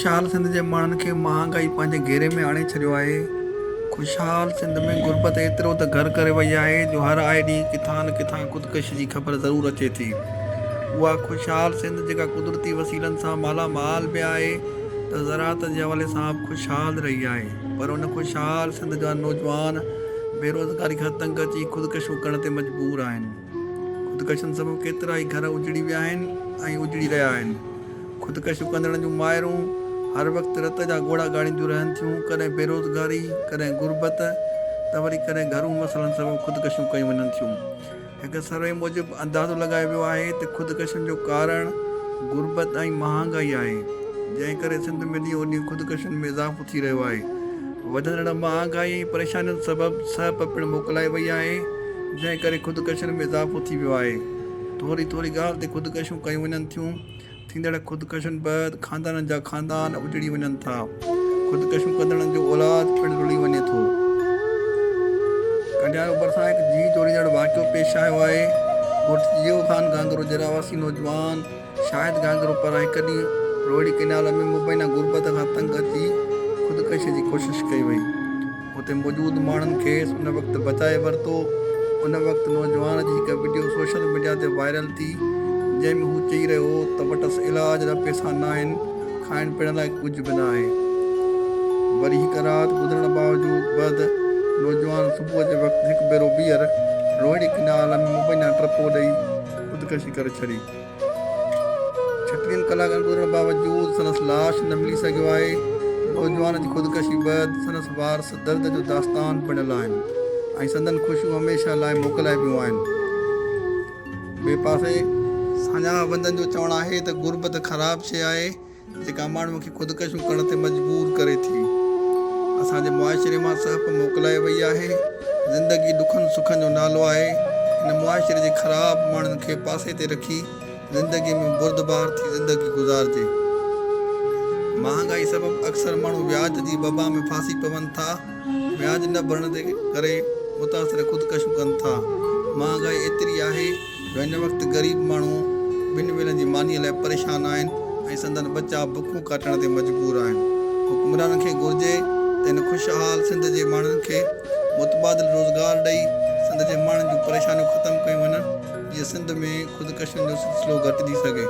खुशहाल सिंध जे माण्हुनि खे महांगाई पंहिंजे घेरे में आणे छॾियो आहे। खुशहाल सिंध में गुरबत एतिरो त घर करे वई आहे जो हर आए ॾींहुं किथां न किथां ख़ुदकशी जी ख़बर ज़रूरु अचे थी। उहा खुशहाल सिंध जेका कुदरती वसीलनि सां मालामाल बि आहे त ज़राअत जे हवाले सां बि खुशहाल रही आहे, पर उन खुशहाल सिंध जा नौजवान बेरोज़गारी खां तंग अची ख़ुदकशियूं करण ते मजबूर आहिनि। ख़ुदकशियुनि सबबु केतिरा ई घर उजड़ी विया आहिनि ऐं उजड़ी रहिया आहिनि। ख़ुदकशियूं कंदड़नि जूं माइरूं हर वक़्तु रत जा घोड़ा ॻाड़ींदियूं रहनि थियूं, कॾहिं बेरोज़गारी, कॾहिं गुरबत, त वरी कॾहिं घरू मसइलनि सबबु ख़ुदकशियूं कयूं वञनि थियूं। हिकु सर्वे मूजिबि अंदाज़ो लॻायो वियो आहे त ख़ुदकशियुनि जो कारण गुरबत ऐं महांगाई आहे, जंहिं करे सिंध में ॾींहों ॾींहुं ख़ुदकशियुनि में इज़ाफ़ो थी रहियो आहे। वधंदड़ महांगाई ऐं परेशानियुनि सबबु सह पिणु मोकिलाए वई आहे, जंहिं करे ख़ुदकशियुनि में इज़ाफ़ो थी वियो आहे। थोरी थोरी ॻाल्हि ते ख़ुदकशियूं कयूं वञनि थियूं। थींदड़ ख़ुदकशियुनि बैदि ख़ानदाननि जा ख़ानदान उजड़ी वञनि था। ख़ुदकशियूं कंदड़नि जो औलाद पिणु रुली वञे थो। कंडियारो भरिसां हिकु जीउ जोड़ींदड़ वाक़ियो पेश आयो आहे। ॻोठ जियो ख़ान गांगरो जे रवासी नौजवान शाहिद गांगरो पारां हिकु ॾींहुं रोहिड़ी किनाल में मुबैना गुरबत खां तंग अची ख़ुदकशी जी कोशिशि कई वई। उते मौजूदु माण्हुनि खेसि उन वक़्तु बचाए वरितो। उन वक़्तु नौजवान जी हिकु वीडियो सोशल मीडिया ते वायरल थी, जंहिंमें हू चई रहियो हो त वटसि इलाज जा पैसा न आहिनि, खाइण पीअण लाइ कुझु बि न आहे। वरी हिकु राति गुज़रण बावजूदि नौजवान सुबुह जे वक़्तु हिकु भेरो ॿीहर रोहिड़ी किनाल में मुबैना टपो ॾेई ख़ुदकशी करे छॾी। 36 कलाकनि गुज़रण बावजूदि संदसि लाश न मिली सघियो आहे। नौजवान जी ख़ुदकशी बैदि संदसि वारस दर्द जो दास्तान बणियल आहिनि ऐं संदनि ख़ुशियूं हमेशह लाइ मोकिलाइबियूं आहिनि। ॿिए पासे साञा बंदनि जो चवणु आहे त गुरबत ख़राबु शइ आहे जेका माण्हूअ खे ख़ुदकशियूं करण ते मजबूर करे थी। असांजे मुआशिरे मां सहप मोकिलाए वई आहे। ज़िंदगी ॾुखनि सुखनि जो नालो आहे। हिन मुआशिरे जे ख़राबु माण्हुनि खे पासे ते रखी ज़िंदगीअ में बुरदबार थी ज़िंदगी गुज़ारिजे। महांगाई सबबु अक्सर माण्हू व्याज जी बबा में फासी पवनि था। व्याज न भरण जे करे मुतासिर ख़ुदकशियूं कनि था। महांगाई एतिरी आहे जो हिन वक़्तु ग़रीब माण्हू ॿिनि वेलनि जी मानीअ लाइ परेशान आहिनि ऐं संदनि बचा बुखूं काटण ते मजबूर आहिनि। हुकुमराननि खे घुरिजे त हिन खुशहाल सिंध जे माण्हुनि खे मुतबादिल रोज़गार ॾेई सिंध जे माण्हुनि जूं परेशानियूं ख़तमु कयूं वञनि, जीअं सिंध में ख़ुदकशियुनि जो सिलसिलो घटिजी सघे।